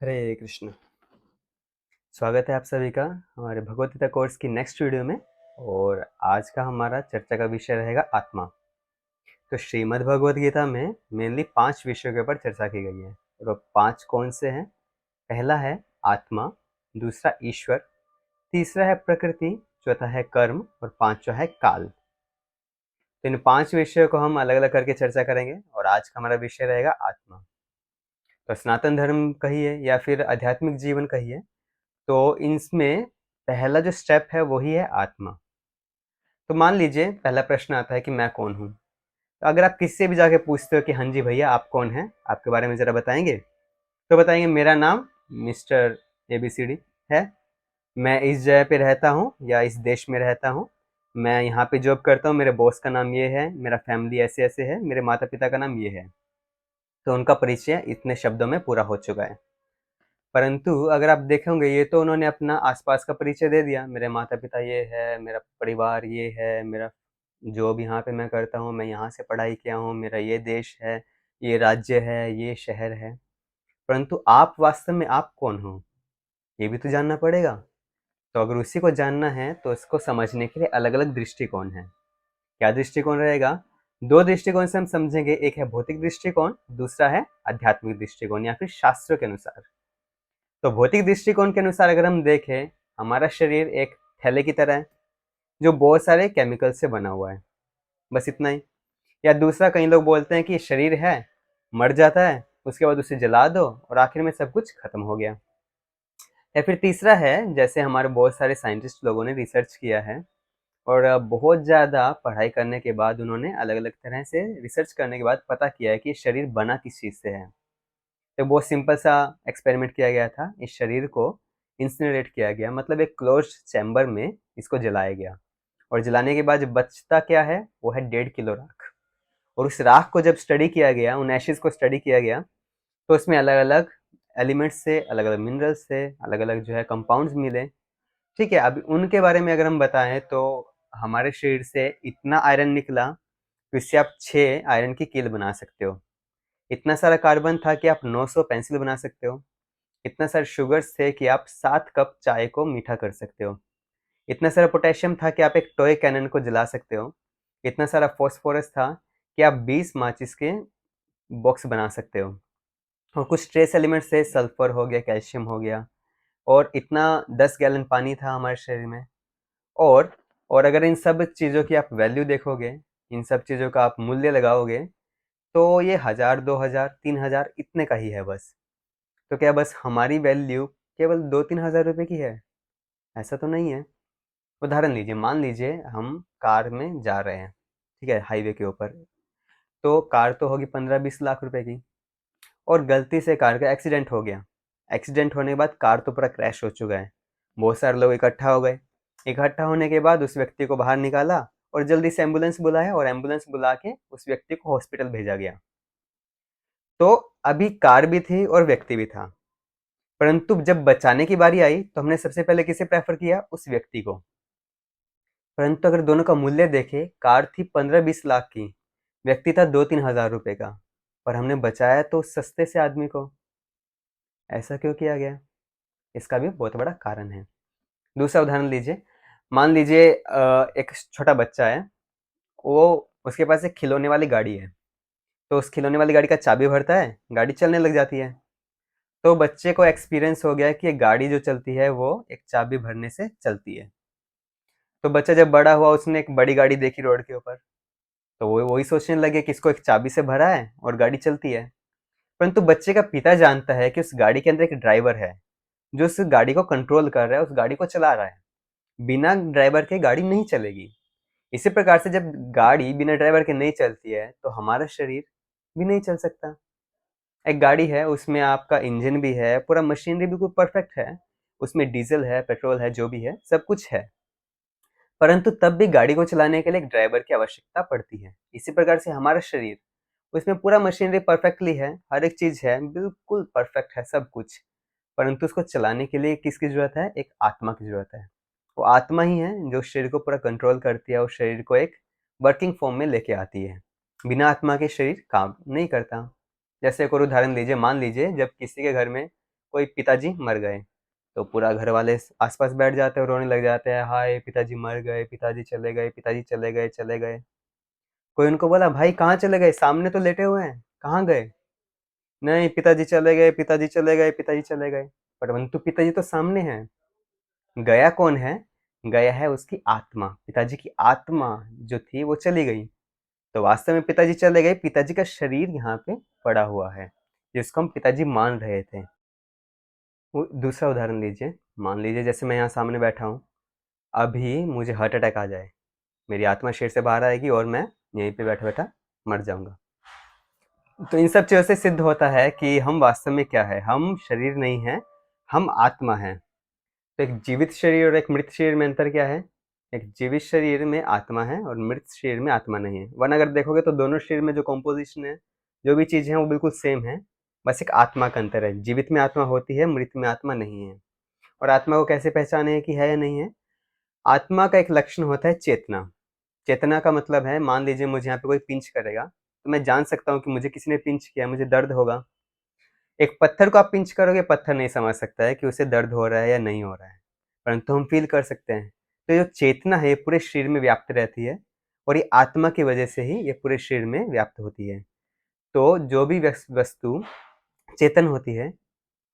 हरे कृष्ण। स्वागत है आप सभी का हमारे भगवत गीता कोर्स की नेक्स्ट वीडियो में। और आज का हमारा चर्चा का विषय रहेगा आत्मा। तो श्रीमद् भगवत गीता में मेनली 5 विषयों के ऊपर चर्चा की गई है। और वो 5 कौन से हैं? पहला है आत्मा, दूसरा ईश्वर, तीसरा है प्रकृति, चौथा है कर्म और पांचवा है काल। तो इन 5 विषयों को हम अलग अलग करके चर्चा करेंगे और आज का हमारा विषय रहेगा आत्मा। तो सनातन धर्म कहिए या फिर आध्यात्मिक जीवन कहिए, तो इसमें पहला जो स्टेप है वही है आत्मा। तो मान लीजिए पहला प्रश्न आता है कि मैं कौन हूँ। तो अगर आप किसी से भी जाके पूछते हो कि हाँ जी भैया आप कौन हैं, आपके बारे में ज़रा बताएंगे, तो बताएंगे मेरा नाम मिस्टर ABCD है, मैं इस जगह पे रहता हूँ या इस देश में रहता हूँ, मैं यहाँ पे जॉब करता हूँ, मेरे बॉस का नाम ये है, मेरा फैमिली ऐसे ऐसे है, मेरे माता पिता का नाम ये है। तो उनका परिचय इतने शब्दों में पूरा हो चुका है। परंतु अगर आप देखेंगे ये तो उन्होंने अपना आसपास का परिचय दे दिया, मेरे माता पिता ये है, मेरा परिवार ये है, मेरा जॉब यहाँ पे मैं करता हूँ, मैं यहाँ से पढ़ाई किया हूँ, मेरा ये देश है, ये राज्य है, ये शहर है। परंतु आप वास्तव में आप कौन हो, ये भी तो जानना पड़ेगा। तो अगर उसी को जानना है तो इसको समझने के लिए अलग अलग दृष्टिकोण है। क्या दृष्टिकोण रहेगा? 2 दृष्टिकोण से हम समझेंगे, एक है भौतिक दृष्टिकोण, दूसरा है आध्यात्मिक दृष्टिकोण या फिर शास्त्रों के अनुसार। तो भौतिक दृष्टिकोण के अनुसार अगर हम देखें, हमारा शरीर एक थैले की तरह है जो बहुत सारे केमिकल से बना हुआ है, बस इतना ही। या दूसरा, कई लोग बोलते हैं कि शरीर है, मर जाता है, उसके बाद उसे जला दो और आखिर में सब कुछ खत्म हो गया। या फिर तीसरा है, जैसे हमारे बहुत सारे साइंटिस्ट लोगों ने रिसर्च किया है और बहुत ज़्यादा पढ़ाई करने के बाद उन्होंने अलग अलग तरह से रिसर्च करने के बाद पता किया है कि शरीर बना किस चीज़ से है। तो बहुत सिंपल सा एक्सपेरिमेंट किया गया था, इस शरीर को इंसिनरेट किया गया, मतलब एक क्लोज्ड चैम्बर में इसको जलाया गया। और जलाने के बाद जो बचता क्या है वो है 1.5 किलो राख। और उस राख को जब स्टडी किया गया, उन एशेज को स्टडी किया गया, तो उसमें अलग अलग एलिमेंट्स से, अलग अलग मिनरल्स से, अलग अलग जो है कंपाउंड्स मिले। ठीक है, अब उनके बारे में अगर हम बताएं तो हमारे शरीर से इतना आयरन निकला कि इससे आप 6 आयरन की कील बना सकते हो। इतना सारा कार्बन था कि आप 900 पेंसिल बना सकते हो। इतना सारे शुगर्स थे कि आप 7 कप चाय को मीठा कर सकते हो। इतना सारा पोटेशियम था कि आप एक टॉय कैनन को जला सकते हो। इतना सारा फॉस्फोरस था कि आप 20 माचिस के बॉक्स बना सकते हो। और कुछ ट्रेस एलिमेंट्स थे, सल्फर हो गया, कैल्शियम हो गया। और इतना 10 गैलन पानी था हमारे शरीर में। और और अगर इन सब चीज़ों की आप वैल्यू देखोगे, इन सब चीज़ों का आप मूल्य लगाओगे, तो ये 1000, 2000, 3000 इतने का ही है बस। तो क्या बस हमारी वैल्यू केवल 2-3 हज़ार रुपए की है? ऐसा तो नहीं है। उदाहरण लीजिए, मान लीजिए हम कार में जा रहे हैं, ठीक है, हाईवे के ऊपर। तो कार तो होगी 15-20 लाख रुपए की, और गलती से कार का एक्सीडेंट हो गया। एक्सीडेंट होने के बाद कार तो पूरा क्रैश हो चुका है। बहुत सारे लोग इकट्ठा हो गए। इकट्ठा होने के बाद उस व्यक्ति को बाहर निकाला और जल्दी से एम्बुलेंस बुलाया और एम्बुलेंस बुला के उस व्यक्ति को हॉस्पिटल भेजा गया। तो अभी कार भी थी और व्यक्ति भी था। परंतु जब बचाने की बारी आई तो हमने सबसे पहले किसे प्रेफर किया? उस व्यक्ति को। परंतु अगर दोनों का मूल्य देखें, कार थी 15-20 लाख की, व्यक्ति था 2-3 हज़ार रुपए का, पर हमने बचाया तो उस सस्ते से आदमी को। ऐसा क्यों किया गया? इसका भी बहुत बड़ा कारण है। दूसरा उदाहरण लीजिए, मान लीजिए एक छोटा बच्चा है, वो उसके पास एक खिलौने वाली गाड़ी है। तो उस खिलौने वाली गाड़ी का चाबी भरता है, गाड़ी चलने लग जाती है। तो बच्चे को एक्सपीरियंस हो गया कि ये गाड़ी जो चलती है वो एक चाबी भरने से चलती है। तो बच्चा जब बड़ा हुआ, उसने एक बड़ी गाड़ी देखी रोड के ऊपर, तो वो वही सोचने लगे कि इसको एक चाबी से भरा है और गाड़ी चलती है। परंतु बच्चे का पिता जानता है कि उस गाड़ी के अंदर एक ड्राइवर है जो उस गाड़ी को कंट्रोल कर रहा है, उस गाड़ी को चला रहा है। बिना ड्राइवर के गाड़ी नहीं चलेगी। इसी प्रकार से जब गाड़ी बिना ड्राइवर के नहीं चलती है तो हमारा शरीर भी नहीं चल सकता। एक गाड़ी है, उसमें आपका इंजन भी है, पूरा मशीनरी बिल्कुल परफेक्ट है, उसमें डीजल है, पेट्रोल है, जो भी है सब कुछ है। परंतु तब भी गाड़ी को चलाने के लिए एक ड्राइवर की आवश्यकता पड़ती है। इसी प्रकार से हमारा शरीर, उसमें पूरा मशीनरी परफेक्टली है, हर एक चीज है, बिल्कुल परफेक्ट है सब कुछ। परंतु उसको चलाने के लिए किसकी जरूरत है? एक आत्मा की जरूरत है। वो आत्मा ही है जो शरीर को पूरा कंट्रोल करती है और शरीर को एक वर्किंग फॉर्म में लेके आती है। बिना आत्मा के शरीर काम नहीं करता। जैसे एक और उदाहरण लीजिए, मान लीजिए जब किसी के घर में कोई पिताजी मर गए, तो पूरा घर वाले आसपास बैठ जाते हैं और रोने लग जाते हैं, हाय पिताजी मर गए, पिताजी चले गए, पिताजी चले गए, चले गए। कोई उनको बोला, भाई कहाँ चले गए, सामने तो लेटे हुए हैं, कहाँ गए? नहीं, पिताजी चले गए, पिताजी चले गए, पिताजी चले गए। परंतु पिताजी तो सामने हैं। गया कौन है? गया है उसकी आत्मा, पिताजी की आत्मा जो थी वो चली गई। तो वास्तव में पिताजी चले गए, पिताजी का शरीर यहाँ पे पड़ा हुआ है, जिसको हम पिताजी मान रहे थे। दूसरा उदाहरण लीजिए, मान लीजिए जैसे मैं यहाँ सामने बैठा हूँ, अभी मुझे हार्ट अटैक आ जाए, मेरी आत्मा शरीर से बाहर आएगी और मैं यहीं पे बैठा बैठा मर जाऊंगा। तो इन सब चीज़ों से सिद्ध होता है कि हम वास्तव में क्या है, हम शरीर नहीं है, हम आत्मा हैं। तो एक जीवित शरीर और एक मृत शरीर में अंतर क्या है? एक जीवित शरीर में आत्मा है और मृत शरीर में आत्मा नहीं है। वरना अगर देखोगे तो दोनों शरीर में जो कॉम्पोजिशन है, जो भी चीज़ है वो बिल्कुल सेम है, बस एक आत्मा का अंतर है। जीवित में आत्मा होती है, मृत में आत्मा नहीं है। और आत्मा को कैसे पहचाने कि है या नहीं है? आत्मा का एक लक्षण होता है चेतना। चेतना का मतलब है, मान लीजिए मुझे यहाँ पे कोई पिंच करेगा, तो मैं जान सकता हूँ कि मुझे किसी ने पिंच किया, मुझे दर्द होगा। एक पत्थर को आप पिंच करोगे, पत्थर नहीं समझ सकता है कि उसे दर्द हो रहा है या नहीं हो रहा है, परंतु हम फील कर सकते हैं। तो जो चेतना है ये पूरे शरीर में व्याप्त रहती है और ये आत्मा की वजह से ही ये पूरे शरीर में व्याप्त होती है। तो जो भी वस्तु चेतन होती है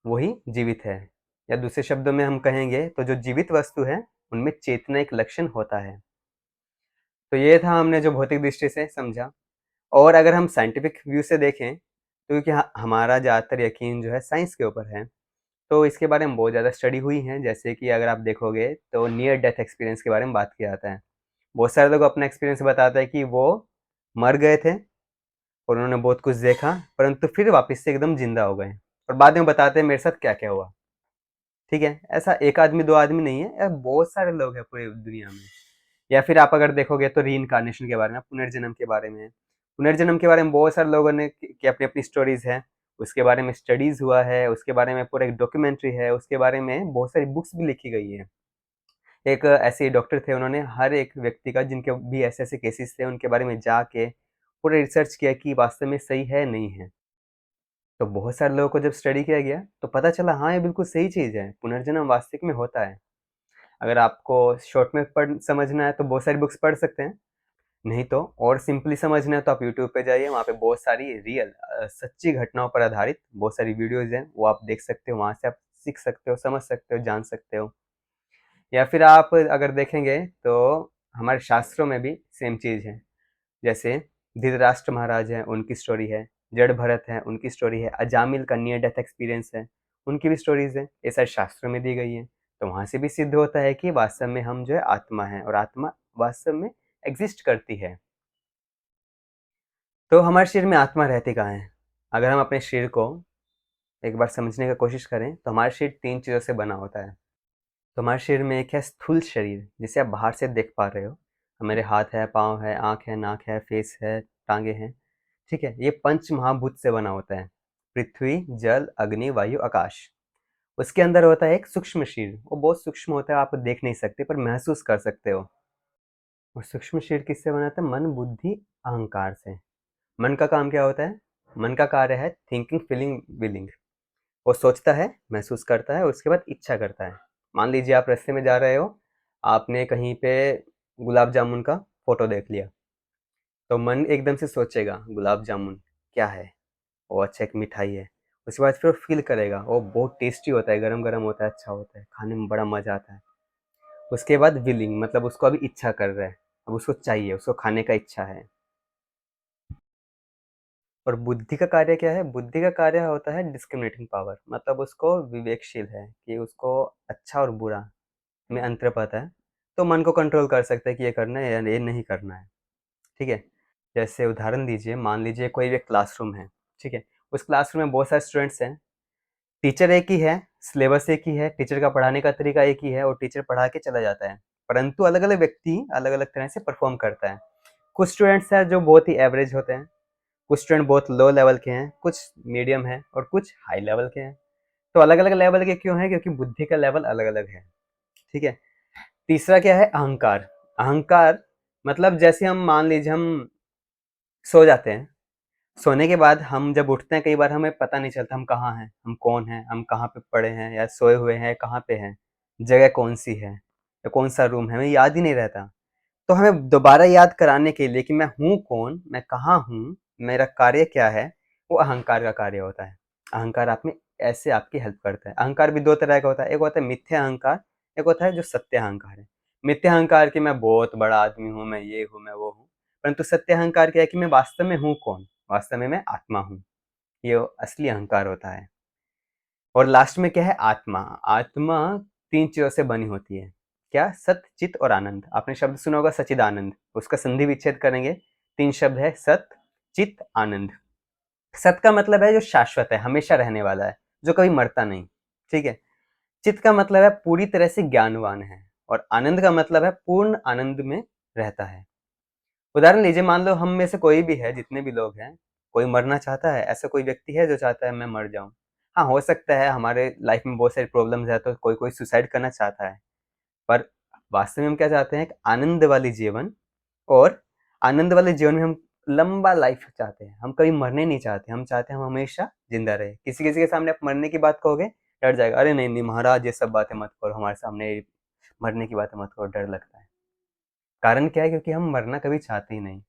वही जीवित है, या दूसरे शब्दों में हम कहेंगे तो जो जीवित वस्तु है उनमें चेतना एक लक्षण होता है। तो ये था हमने जो भौतिक दृष्टि से समझा। और अगर हम साइंटिफिक व्यू से देखें, तो क्योंकि हमारा ज़्यादातर यकीन जो है साइंस के ऊपर है, तो इसके बारे में बहुत ज़्यादा स्टडी हुई है। जैसे कि अगर आप देखोगे तो नियर डेथ एक्सपीरियंस के बारे में बात किया जाता है। बहुत सारे लोग अपना एक्सपीरियंस बताते हैं कि वो मर गए थे और उन्होंने बहुत कुछ देखा, परंतु फिर वापस से एकदम जिंदा हो गए और बाद में बताते हैं मेरे साथ क्या क्या हुआ। ठीक है, ऐसा एक आदमी दो आदमी नहीं है, ऐसा बहुत सारे लोग हैं पूरी दुनिया में। या फिर आप अगर देखोगे तो रीइंकार्नेशन के बारे में, पुनर्जन्म के बारे में, पुनर्जन्म के बारे में बहुत सारे लोगों ने की अपनी अपनी स्टोरीज है, उसके बारे में स्टडीज हुआ है, उसके बारे में पूरा एक डॉक्यूमेंट्री है, उसके बारे में बहुत सारी बुक्स भी लिखी गई है। एक ऐसे डॉक्टर थे, उन्होंने हर एक व्यक्ति का जिनके भी ऐसे ऐसे केसेस थे उनके बारे में जाके पूरा रिसर्च किया कि वास्तव में सही है नहीं है। तो बहुत सारे लोगों को जब स्टडी किया गया तो पता चला हाँ ये बिल्कुल सही चीज़ है, पुनर्जन्म वास्तविक में होता है। अगर आपको शॉर्ट में पढ़ समझना है तो बहुत सारी बुक्स पढ़ सकते हैं, नहीं तो और सिंपली समझना है तो आप यूट्यूब पे जाइए, वहाँ पे बहुत सारी रियल सच्ची घटनाओं पर आधारित बहुत सारी वीडियोज़ हैं, वो आप देख सकते हो, वहाँ से आप सीख सकते हो, समझ सकते हो, जान सकते हो। या फिर आप अगर देखेंगे तो हमारे शास्त्रों में भी सेम चीज़ है। जैसे धृतराष्ट्र महाराज हैं, उनकी स्टोरी है, जड़ भरत है उनकी स्टोरी है, अजामिल का नियर डेथ एक्सपीरियंस है, उनकी भी स्टोरीज है, ये सारे शास्त्रों में दी गई है। तो वहाँ से भी सिद्ध होता है कि वास्तव में हम जो है आत्मा है और आत्मा वास्तव में एग्जिस्ट करती है। तो हमारे शरीर में आत्मा रहती कहाँ है? अगर हम अपने शरीर को एक बार समझने की कोशिश करें तो हमारा शरीर तीन चीज़ों से बना होता है। तो हमारे शरीर में एक है स्थूल शरीर, जिसे आप बाहर से देख पा रहे हो, हमारे हाथ है, पाँव है, आँख है, नाक है, फेस है, टांगे हैं, ठीक है। ये पंच महाभूत से बना होता है, पृथ्वी, जल, अग्नि, वायु, आकाश। उसके अंदर होता है एक सूक्ष्म शरीर, वो बहुत सूक्ष्म होता है, आप देख नहीं सकते पर महसूस कर सकते हो। और सूक्ष्म शरीर किससे बना था? मन, बुद्धि, अहंकार से। मन का काम क्या होता है? मन का कार्य है थिंकिंग, फीलिंग, विलिंग। वो सोचता है, महसूस करता है, उसके बाद इच्छा करता है। मान लीजिए आप रास्ते में जा रहे हो, आपने कहीं पे गुलाब जामुन का फोटो देख लिया, तो मन एकदम से सोचेगा गुलाब जामुन क्या है, वो अच्छा एक मिठाई है। उसके बाद फिर वो फील करेगा, वो बहुत टेस्टी होता है, गरम गरम होता है, अच्छा होता है, खाने में बड़ा मजा आता है। उसके बाद विलिंग, मतलब उसको अभी इच्छा कर रहा है, अब उसको चाहिए, उसको खाने का इच्छा है। और बुद्धि का कार्य क्या है? बुद्धि का कार्य होता है डिस्क्रिमिनेटिंग पावर, मतलब उसको विवेकशील है कि उसको अच्छा और बुरा में अंतर पता है, तो मन को कंट्रोल कर सकता है कि ये करना है या ये नहीं करना है। ठीक है, जैसे उदाहरण दीजिए, मान लीजिए कोई भी क्लासरूम है, ठीक है, उस क्लासरूम में बहुत सारे स्टूडेंट्स हैं, टीचर एक ही है, सिलेबस एक ही है, टीचर का पढ़ाने का तरीका एक ही है और टीचर पढ़ा के चला जाता है, परंतु अलग अलग व्यक्ति अलग अलग तरह से परफॉर्म करता है। कुछ स्टूडेंट्स हैं जो बहुत ही एवरेज होते हैं, कुछ स्टूडेंट बहुत लो लेवल के हैं, कुछ मीडियम है और कुछ हाई लेवल के हैं। तो अलग अलग लेवल के क्यों है? क्योंकि बुद्धि का लेवल अलग अलग है। ठीक है, तीसरा क्या है? अहंकार। अहंकार मतलब जैसे हम मान लीजिए हम सो जाते हैं, सोने के बाद हम जब उठते हैं, कई बार हमें पता नहीं चलता हम कहाँ हैं, हम कौन हैं, हम कहाँ पे पड़े हैं या सोए हुए हैं, कहाँ पे हैं, जगह कौन सी है या कौन सा रूम है, हमें याद ही नहीं रहता। तो हमें दोबारा याद कराने के लिए कि मैं हूँ कौन, मैं कहाँ हूँ, मेरा कार्य क्या है, वो अहंकार का कार्य होता है। अहंकार आप में ऐसे आपकी हेल्प करता है। अहंकार भी दो तरह का होता है, एक होता है मिथ्या अहंकार, एक होता है जो सत्य अहंकार है। मिथ्या अहंकार कि मैं बहुत बड़ा आदमी हूँ, मैं ये हूँ, मैं वो हूँ। परंतु सत्य अहंकार क्या है कि मैं वास्तव में हूँ कौन, वास्तव में मैं आत्मा हूँ। ये असली अहंकार होता है। और लास्ट में क्या है, आत्मा। आत्मा तीन चीजों से बनी होती है। क्या? सत, चित और आनंद। आपने शब्द सुना होगा सचिदानंद, उसका संधि विच्छेद करेंगे, तीन शब्द है, सत, चित, आनंद। सत का मतलब है जो शाश्वत है, हमेशा रहने वाला है, जो कभी मरता नहीं। ठीक है। चित का मतलब है पूरी तरह से ज्ञानवान है, और आनंद का मतलब है पूर्ण आनंद में रहता है। उदाहरण लीजिए, मान लो हम में से कोई भी है, जितने भी लोग हैं, कोई मरना चाहता है? ऐसा कोई व्यक्ति है जो चाहता है मैं मर जाऊं? हाँ, हो सकता है हमारे लाइफ में बहुत सारी प्रॉब्लम्स है, तो कोई कोई सुसाइड करना चाहता है। पर वास्तव में हम क्या चाहते हैं? एक आनंद वाली जीवन। और आनंद वाले जीवन में हम लंबा लाइफ चाहते हैं, हम कभी मरने नहीं चाहते, हम चाहते हैं हम हमेशा जिंदा रहे। किसी किसी के सामने आप मरने की बात कहोगे, डर जाएगा, अरे नहीं नहीं महाराज, ये सब बातें मत करो हमारे सामने, मरने की बातें मत करो, डर लगता है। कारण क्या है? क्योंकि हम मरना कभी चाहते ही नहीं।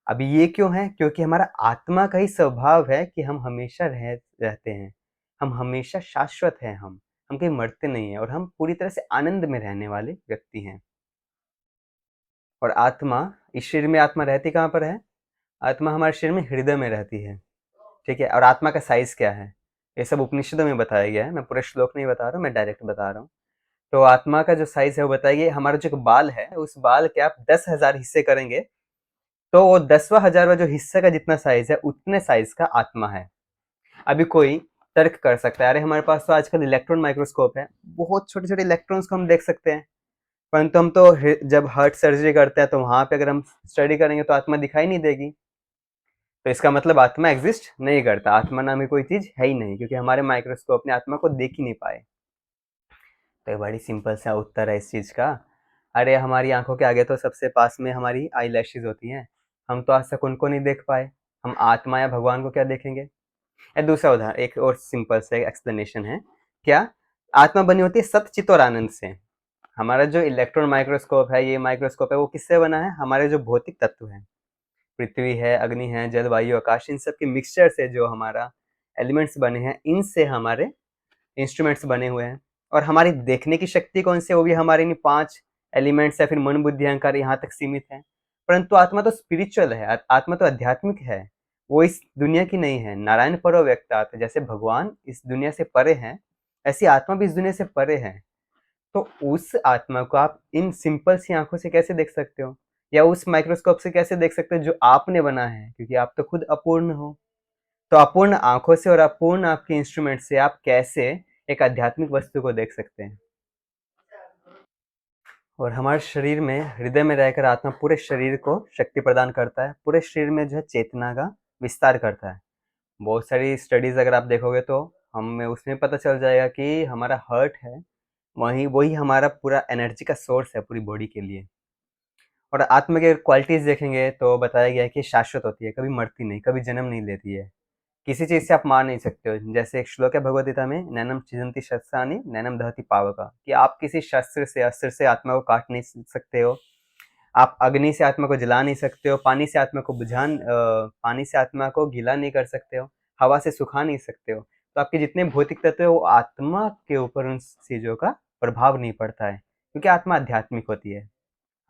अभी ये क्यों है? क्योंकि हमारा आत्मा का ही स्वभाव है कि हम हमेशा रहते हैं, हम हमेशा शाश्वत हैं, हम कहीं मरते नहीं हैं, और हम पूरी तरह से आनंद में रहने वाले व्यक्ति हैं। और आत्मा, इस शरीर में आत्मा रहती कहाँ पर है? आत्मा हमारे शरीर में हृदय में रहती है। ठीक है। और आत्मा का साइज क्या है? ये सब उपनिषदों में बताया गया है, मैं पूरा श्लोक नहीं बता रहा हूँ, मैं डायरेक्ट बता रहा हूँ। तो आत्मा का जो साइज है वो बताया गया। हमारा जो बाल है, उस बाल के आप 10,000 हिस्से करेंगे, तो वो 10वां हजारवा जो हिस्से का जितना साइज है, उतने साइज का आत्मा है। अभी कोई तर्क कर सकता है, अरे हमारे पास तो आजकल इलेक्ट्रॉन माइक्रोस्कोप है, बहुत छोटे छोटे इलेक्ट्रॉन्स को हम देख सकते हैं। परंतु हम तो जब हार्ट सर्जरी करते हैं, तो वहां पे अगर हम स्टडी करेंगे तो आत्मा दिखाई नहीं देगी। तो इसका मतलब आत्मा एग्जिस्ट नहीं करता, आत्मा नाम की कोई चीज है ही नहीं, क्योंकि हमारे माइक्रोस्कोप ने आत्मा को देख ही नहीं पाए। तो ये बड़ी सिंपल सा उत्तर है इस चीज का। अरे हमारी आंखों के आगे तो सबसे पास में हमारी आई लैशेज होती हैं, हम तो आज तक उनको नहीं देख पाए, हम आत्मा या भगवान को क्या देखेंगे? या दूसरा उदाहरण, एक और सिंपल सा एक्सप्लेनेशन है। क्या? आत्मा बनी होती है सत, चित और आनंद से। हमारा जो इलेक्ट्रॉन माइक्रोस्कोप है, ये माइक्रोस्कोप है, वो किससे बना है? हमारे जो भौतिक तत्व है, पृथ्वी है, अग्नि है, जल, वायु, आकाश, इन सब के मिक्सचर से जो हमारा एलिमेंट्स बने हैं, इनसे हमारे इंस्ट्रूमेंट्स बने हुए हैं। और हमारी देखने की शक्ति कौन सी है? वो भी हमारे इन 5 एलिमेंट्स या फिर मन, बुद्धि, अहंकार, यहाँ तक सीमित है। परंतु आत्मा तो स्पिरिचुअल है, आत्मा तो आध्यात्मिक है, वो इस दुनिया की नहीं है। नारायण परो व्यक्तात्, जैसे भगवान इस दुनिया से परे हैं, ऐसी आत्मा भी इस दुनिया से परे है। तो उस आत्मा को आप इन सिंपल सी आंखों से कैसे देख सकते हो, या उस माइक्रोस्कोप से कैसे देख सकते हो जो आपने बना है? क्योंकि आप तो खुद अपूर्ण हो। तो अपूर्ण आंखों से और अपूर्ण आपके इंस्ट्रूमेंट से आप कैसे एक आध्यात्मिक वस्तु को देख सकते हैं? और हमारे शरीर में, हृदय में रहकर आत्मा पूरे शरीर को शक्ति प्रदान करता है, पूरे शरीर में जो है चेतना का विस्तार करता है। बहुत सारी स्टडीज अगर आप देखोगे तो हमें उसमें पता चल जाएगा कि हमारा हार्ट है, वही वही हमारा पूरा एनर्जी का सोर्स है पूरी बॉडी के लिए। और आत्मा के क्वालिटीज देखेंगे तो बताया गया है कि शाश्वत होती है, कभी मरती नहीं, कभी जन्म नहीं लेती है, किसी चीज से आप मार नहीं सकते हो। जैसे एक श्लोक है भगवद गीता में, नैनम छिदन्ति शस्त्राणि नैनम दहति पावका, कि आप किसी शस्त्र से, अस्त्र से आत्मा को काट नहीं सकते हो, आप अग्नि से आत्मा को जला नहीं सकते हो, पानी से आत्मा को पानी से आत्मा को गीला नहीं कर सकते हो, हवा से सुखा नहीं सकते हो। तो आपके जितने भौतिक तत्व है, वो आत्मा के ऊपर उन चीजों का प्रभाव नहीं पड़ता है, क्योंकि आत्मा आध्यात्मिक होती है।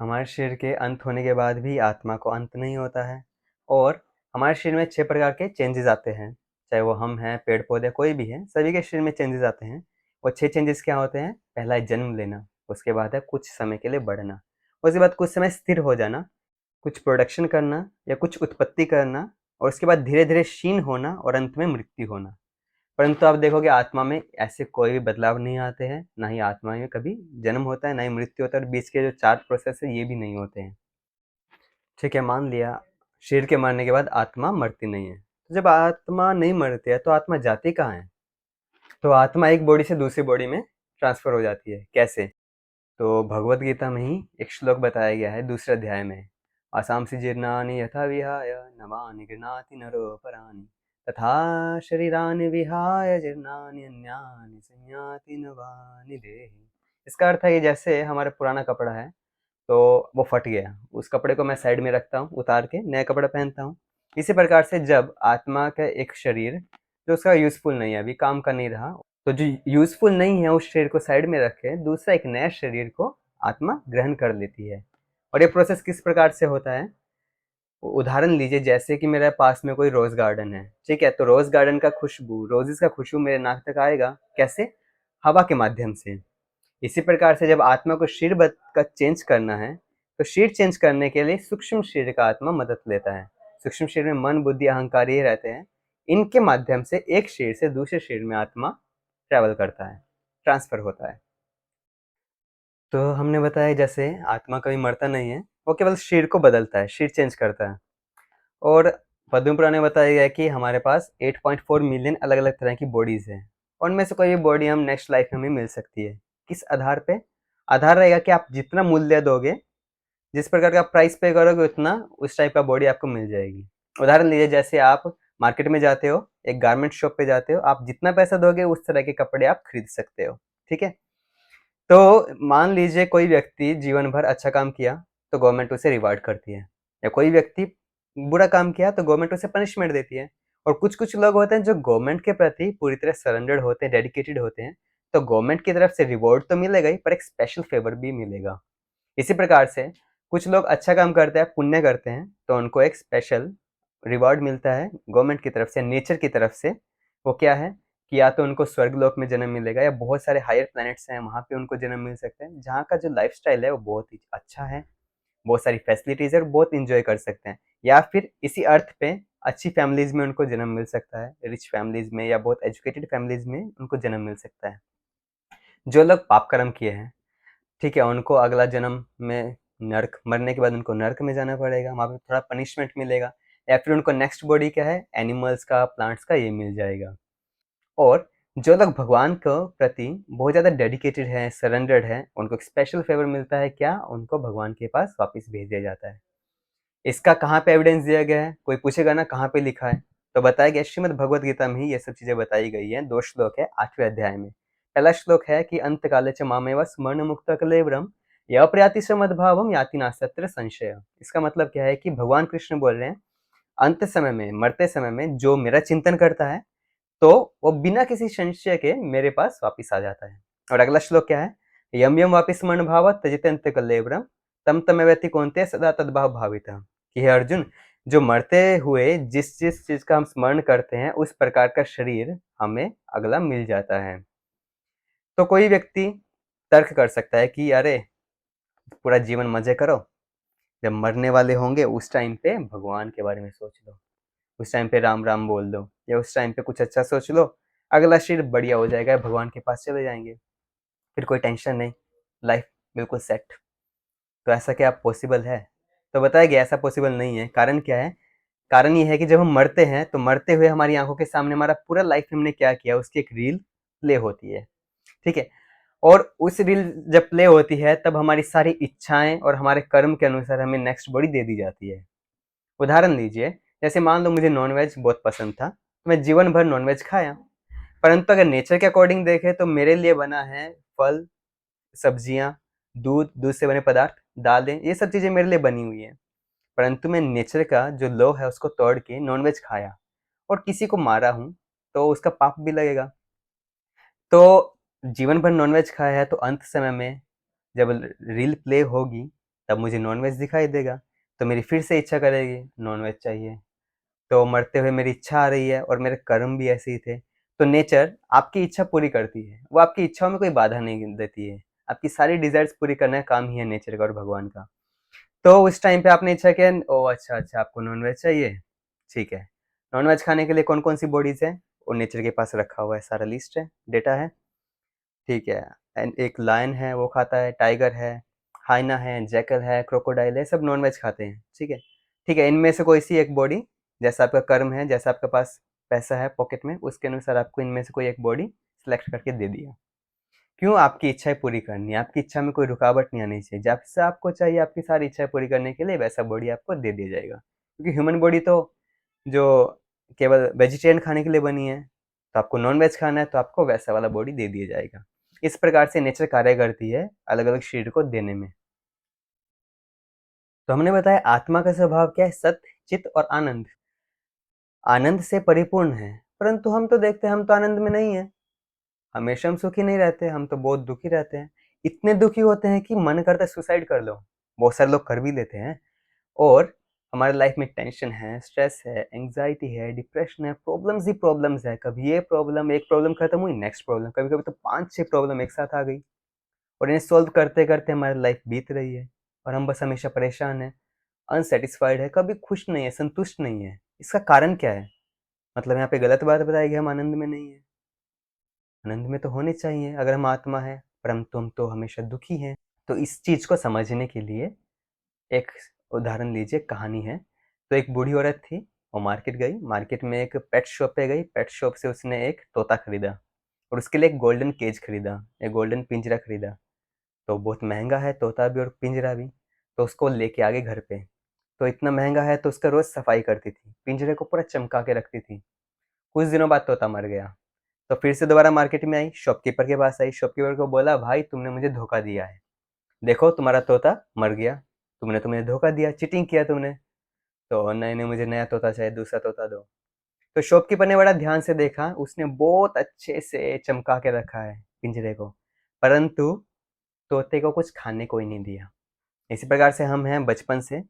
हमारे शरीर के अंत होने के बाद भी आत्मा को अंत नहीं होता है। और हमारे शरीर में 6 प्रकार के चेंजेस आते हैं, चाहे वो हम हैं, पेड़ पौधे, कोई भी है, सभी के शरीर में चेंजेस आते हैं। वो 6 चेंजेस क्या होते हैं? पहला है जन्म लेना, उसके बाद है कुछ समय के लिए बढ़ना, उसके बाद कुछ समय स्थिर हो जाना, कुछ प्रोडक्शन करना या कुछ उत्पत्ति करना, और उसके बाद धीरे धीरे क्षीण होना, और अंत में मृत्यु होना। परंतु आप देखोगे आत्मा में ऐसे कोई भी बदलाव नहीं आते हैं, ना ही आत्मा में कभी जन्म होता है, ना ही मृत्यु होता है, और बीच के जो 4 प्रोसेस है ये भी नहीं होते हैं। ठीक है, मान लिया शरीर के मरने के बाद आत्मा मरती नहीं है। तो जब आत्मा नहीं मरती है तो आत्मा जाती कहाँ है? तो आत्मा एक बॉडी से दूसरी बॉडी में ट्रांसफर हो जाती है। कैसे? तो भगवत गीता में ही एक श्लोक बताया गया है दूसरे अध्याय में, आसांसि जीर्णानि यथा विहाय नवानि गृह्णाति नरोपराणि तथा शरीरानि विहाय जीर्णानि अन्यानि संयाति नवानि देहि। इसका अर्थ है कि जैसे हमारा पुराना कपड़ा है तो वो फट गया, उस कपड़े को मैं साइड में रखता हूँ, उतार के नया कपड़ा पहनता हूँ। इसी प्रकार से जब आत्मा का एक शरीर जो उसका यूजफुल नहीं है, अभी काम का नहीं रहा, तो जो यूजफुल नहीं है उस शरीर को साइड में रखे दूसरा एक नया शरीर को आत्मा ग्रहण कर लेती है। और ये प्रोसेस किस प्रकार से होता है, उदाहरण लीजिए जैसे कि मेरे पास में कोई रोज गार्डन है, ठीक है, तो रोज गार्डन का खुशबू, रोजेस का खुशबू मेरे नाक तक आएगा कैसे, हवा के माध्यम से। इसी प्रकार से जब आत्मा को शरीर का चेंज करना है तो शरीर चेंज करने के लिए सूक्ष्म शरीर का आत्मा मदद लेता है। सूक्ष्म शरीर में मन बुद्धि अहंकार ये रहते हैं, इनके माध्यम से एक शरीर से दूसरे शरीर में आत्मा ट्रैवल करता है, ट्रांसफर होता है। तो हमने बताया जैसे आत्मा कभी मरता नहीं है, वो केवल शरीर को बदलता है, शरीर चेंज करता है। और पद्म पुराण में बताया गया है कि हमारे पास 8.4 मिलियन अलग अलग तरह की बॉडीज हैं, और उनमें से कोई भी बॉडी हम नेक्स्ट लाइफ में हमें मिल सकती है। किस आधार पे, आधार रहेगा कि आप जितना मूल्य दोगे, जिस प्रकार का प्राइस पे करोगे उतना उस टाइप का बॉडी आपको मिल जाएगी। उदाहरण लीजिए जैसे आप मार्केट में जाते हो, एक गारमेंट शॉप पे जाते हो, आप जितना पैसा दोगे उस तरह के कपड़े आप खरीद सकते हो, ठीक है। तो मान लीजिए कोई व्यक्ति जीवन भर अच्छा काम किया तो गवर्नमेंट उसे रिवार्ड करती है, या कोई व्यक्ति बुरा काम किया तो गवर्नमेंट उसे पनिशमेंट देती है। और कुछ कुछ लोग होते हैं जो गवर्नमेंट के प्रति पूरी तरह सरेंडर्ड होते हैं, डेडिकेटेड होते हैं, तो गवर्नमेंट की तरफ से रिवॉर्ड तो मिलेगा ही, पर एक स्पेशल फेवर भी मिलेगा। इसी प्रकार से कुछ लोग अच्छा काम करते हैं, पुण्य करते हैं, तो उनको एक स्पेशल रिवॉर्ड मिलता है गवर्नमेंट की तरफ से, नेचर की तरफ से। वो क्या है कि या तो उनको स्वर्ग लोक में जन्म मिलेगा, या बहुत सारे हायर प्लैनेट्स हैं वहाँ पे उनको जन्म मिल सकता है, जहाँ का जो लाइफस्टाइल है वो बहुत ही अच्छा है, बहुत सारी फैसिलिटीज है और बहुत इंजॉय कर सकते हैं। या फिर इसी अर्थ पे अच्छी फैमिलीज में उनको जन्म मिल सकता है, रिच फैमिलीज में या बहुत एजुकेटेड फैमिलीज में उनको जन्म मिल सकता है। जो लोग पाप कर्म किए हैं, ठीक है, उनको अगला जन्म में नर्क, मरने के बाद उनको नर्क में जाना पड़ेगा, वहाँ पे थोड़ा पनिशमेंट मिलेगा। या फिर उनको नेक्स्ट बॉडी क्या है, एनिमल्स का, प्लांट्स का, ये मिल जाएगा। और जो लोग भगवान को प्रति बहुत ज़्यादा डेडिकेटेड है, सरेंडर्ड है, उनको एक स्पेशल फेवर मिलता है, क्या, उनको भगवान के पास वापस भेज दिया जाता है। इसका कहाँ पे एविडेंस दिया गया है, कोई पूछेगा ना कहाँ पे लिखा है, तो बताया गया श्रीमद् भगवत गीता में ही ये सब चीजें बताई गई है। 2 श्लोक है 8वें अध्याय में। पहला श्लोक है कि अंत काले च मामेव स्मरण मुक्त कलेवरम यह प्रयाति समद्भावम याति नास्त्र संशय। इसका मतलब क्या है कि भगवान कृष्ण बोल रहे हैं अंत समय में, मरते समय में जो मेरा चिंतन करता है तो वो बिना किसी संशय के मेरे पास वापिस आ जाता है। और अगला श्लोक क्या है, यम यम वापिस स्मरण भाव त्यजते अंत कलेवरम तम तमेवति कौन्तेय सदा तद्भाव भाविता। कि हे अर्जुन, जो मरते हुए जिस जिस चीज का हम स्मरण करते हैं उस प्रकार का शरीर हमें अगला मिल जाता है। तो कोई व्यक्ति तर्क कर सकता है कि अरे पूरा जीवन मजे करो, जब मरने वाले होंगे उस टाइम पे भगवान के बारे में सोच लो, उस टाइम पे राम राम बोल दो, या उस टाइम पे कुछ अच्छा सोच लो, अगला शरीर बढ़िया हो जाएगा, भगवान के पास चले जाएंगे, फिर कोई टेंशन नहीं, लाइफ बिल्कुल सेट। तो ऐसा क्या पॉसिबल है? तो बताया गया ऐसा पॉसिबल नहीं है। कारण क्या है? कारण ये है कि जब हम मरते हैं तो मरते हुए हमारी आंखों के सामने हमारा पूरा लाइफ हमने क्या किया उसकी एक रील प्ले होती है, ठीक है। और उस रील जब प्ले होती है तब हमारी सारी इच्छाएं और हमारे कर्म के अनुसार हमें नेक्स्ट बॉडी दे दी जाती है। उदाहरण लीजिए, जैसे मान लो मुझे नॉनवेज बहुत पसंद था, तो मैं जीवन भर नॉनवेज खाया, परंतु अगर नेचर के अकॉर्डिंग देखें तो मेरे लिए बना है फल, सब्जियां, दूध, दूध से बने पदार्थ, दालें, ये सब चीजें मेरे लिए बनी हुई है। परंतु मैं नेचर का जो लॉ है उसको तोड़ के नॉनवेज खाया और किसी को मारा हूं, तो उसका पाप भी लगेगा। तो जीवन भर नॉनवेज खाया है तो अंत समय में जब रील प्ले होगी तब मुझे नॉनवेज दिखाई देगा, तो मेरी फिर से इच्छा करेगी नॉनवेज चाहिए। तो मरते हुए मेरी इच्छा आ रही है और मेरे कर्म भी ऐसे ही थे, तो नेचर आपकी इच्छा पूरी करती है, वो आपकी इच्छाओं में कोई बाधा नहीं देती है। आपकी सारी डिजायर्स पूरी करना काम ही है नेचर का और भगवान का। तो उस टाइम पे आपने इच्छा किया, ओ अच्छा अच्छा आपको नॉनवेज चाहिए, ठीक है। नॉनवेज खाने के लिए कौन कौन सी बॉडीज है, वो नेचर के पास रखा हुआ है, सारा लिस्ट है, डेटा है, ठीक है। एंड एक लायन है वो खाता है, टाइगर है, हाइना है, जैकल है, क्रोकोडाइल है, सब नॉनवेज खाते हैं, ठीक है। ठीक है, इनमें से कोई सी एक बॉडी, जैसा आपका कर्म है, जैसा आपके पास पैसा है पॉकेट में, उसके अनुसार आपको इनमें से कोई एक बॉडी सिलेक्ट करके दे दिया। क्यों आपकी इच्छाएं पूरी करनी है, आपकी इच्छा में कोई रुकावट नहीं आनी चाहिए। जैसा आपको चाहिए आपकी सारी इच्छाएं पूरी करने के लिए, वैसा बॉडी आपको दे दिया जाएगा, क्योंकि ह्यूमन बॉडी तो जो केवल वेजिटेरियन खाने के लिए बनी है, तो आपको नॉन वेज खाना है तो आपको वैसा वाला बॉडी दे दिया जाएगा। इस प्रकार से नेचर कार्य करती है अलग अलग शरीर को देने में। तो हमने बताया आत्मा का स्वभाव क्या है, सत्य, चित्त और आनंद। आनंद से परिपूर्ण है, परंतु हम तो देखते हैं हम तो आनंद में नहीं है। हमेशा हम सुखी नहीं रहते, हम तो बहुत दुखी रहते हैं। इतने दुखी होते हैं कि मन करता है सुसाइड कर लो। बहुत सारे लोग कर भी लेते हैं। और हमारे लाइफ में टेंशन है, स्ट्रेस है, एंग्जाइटी है, डिप्रेशन है, प्रॉब्लम्स ही प्रॉब्लम्स है। कभी ये प्रॉब्लम, एक प्रॉब्लम खत्म हुई, नेक्स्ट प्रॉब्लम, कभी कभी तो 5-6 प्रॉब्लम एक साथ आ गई, और इन्हें सॉल्व करते करते हमारी लाइफ बीत रही है, और हम बस हमेशा परेशान है, अनसेटिस्फाइड है, कभी खुश नहीं है, संतुष्ट नहीं है। इसका कारण क्या है? मतलब यहाँ पे गलत बात बताई गई, हम आनंद में नहीं है। आनंद में तो होने चाहिए अगर हम आत्मा है, पर हम तो हमेशा दुखी हैं। तो इस चीज को समझने के लिए एक उदाहरण लीजिए, कहानी है। तो एक बूढ़ी औरत थी, वो मार्केट गई, मार्केट में एक पेट शॉप पे गई, पेट शॉप से उसने एक तोता खरीदा, और उसके लिए एक गोल्डन केज खरीदा, एक गोल्डन पिंजरा खरीदा। तो बहुत महंगा है तोता भी और पिंजरा भी, तो उसको लेके आ गई घर पे। तो इतना महंगा है तो उसका रोज सफाई करती थी, पिंजरे को पूरा चमका के रखती थी। कुछ दिनों बाद तोता मर गया। तो फिर से दोबारा मार्केट में आई, शॉपकीपर के पास आई, शॉपकीपर को बोला, भाई तुमने मुझे धोखा दिया है, देखो तुम्हारा तोता मर गया, तुमने तो मुझे धोखा दिया, चीटिंग किया तुमने। तो नहीं नहीं, मुझे नया तोता चाहिए, दूसरा तोता दो। तो शॉपकीपर ने बड़ा ध्यान से देखा, उसने बहुत अच्छे से चमका के रखा है पिंजरे को, परंतु तोते को कुछ खाने को ही नहीं दिया। इसी प्रकार से हम हैं बचपन से,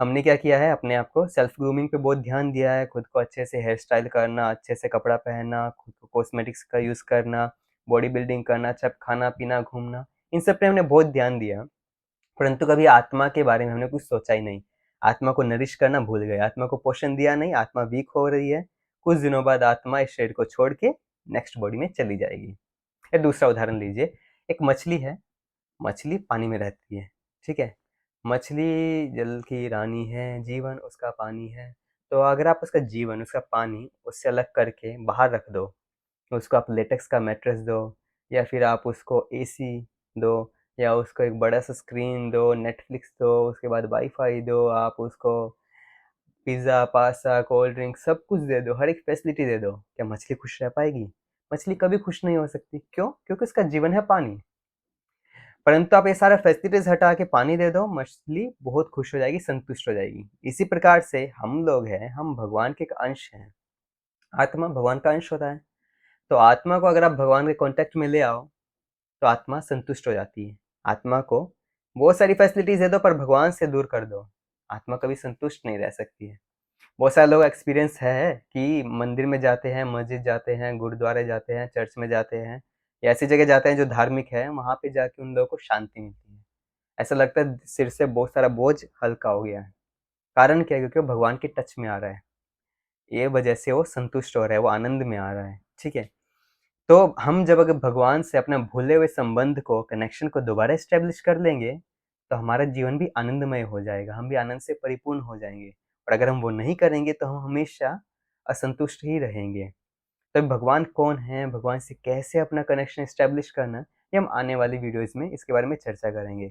हमने क्या किया है, अपने आप को सेल्फ ग्रूमिंग पे बहुत ध्यान दिया है, खुद को अच्छे से हेयर स्टाइल करना, अच्छे से कपड़ा पहनना, खुद को कॉस्मेटिक्स का यूज़ करना, बॉडी बिल्डिंग करना, अच्छा खाना पीना, घूमना, इन सब पे हमने बहुत ध्यान दिया। परंतु कभी आत्मा के बारे में हमने कुछ सोचा ही नहीं। आत्मा को नरिश करना भूल गए, आत्मा को पोषण दिया नहीं, आत्मा वीक हो रही है। कुछ दिनों बाद आत्मा इस शरीर को छोड़ के नेक्स्ट बॉडी में चली जाएगी। या दूसरा उदाहरण लीजिए, एक मछली है, मछली पानी में रहती है, ठीक है। मछली जल की रानी है, जीवन उसका पानी है। तो अगर आप उसका जीवन, उसका पानी उससे अलग करके बाहर रख दो, उसको आप लेटेक्स का मैट्रेस दो, या फिर आप उसको एसी दो, या उसको एक बड़ा सा स्क्रीन दो, नेटफ्लिक्स दो, उसके बाद वाईफाई दो, आप उसको पिज़्ज़ा, पास्ता, कोल्ड ड्रिंक सब कुछ दे दो, हर एक फैसिलिटी दे दो, क्या मछली खुश रह पाएगी? मछली कभी खुश नहीं हो सकती। क्यों? क्योंकि उसका जीवन है पानी। परंतु आप ये सारा फैसिलिटीज हटा के पानी दे दो, मछली बहुत खुश हो जाएगी, संतुष्ट हो जाएगी। इसी प्रकार से हम लोग हैं, हम भगवान के एक अंश हैं। आत्मा भगवान का अंश होता है। तो आत्मा को अगर आप भगवान के कांटेक्ट में ले आओ, तो आत्मा संतुष्ट हो जाती है। आत्मा को बहुत सारी फैसिलिटीज दे दो, पर भगवान से दूर कर दो, आत्मा कभी संतुष्ट नहीं रह सकती है। बहुत सारे लोग एक्सपीरियंस है कि मंदिर में जाते हैं, मस्जिद जाते हैं, गुरुद्वारे जाते हैं, चर्च में जाते हैं, या ऐसी जगह जाते हैं जो धार्मिक है, वहां पे जाके उन लोगों को शांति मिलती है। ऐसा लगता है सिर से बहुत सारा बोझ हल्का हो गया है। कारण क्या है? क्योंकि वो भगवान के टच में आ रहा है, ये वजह से वो संतुष्ट हो रहा है, वो आनंद में आ रहा है, ठीक है। तो हम जब अगर भगवान से अपना भूले हुए संबंध को, कनेक्शन को दोबारा एस्टेब्लिश कर लेंगे, तो हमारा जीवन भी आनंदमय हो जाएगा, हम भी आनंद से परिपूर्ण हो जाएंगे। और अगर हम वो नहीं करेंगे तो हम हमेशा असंतुष्ट ही रहेंगे। तो भगवान कौन है, भगवान से कैसे अपना कनेक्शन एस्टेब्लिश करना, ये हम आने वाली वीडियोज़ में इसके बारे में चर्चा करेंगे।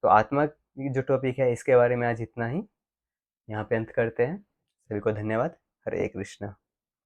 तो आत्मा की जो टॉपिक है इसके बारे में आज इतना ही, यहाँ पे अंत करते हैं। सभी को धन्यवाद। हरे कृष्णा।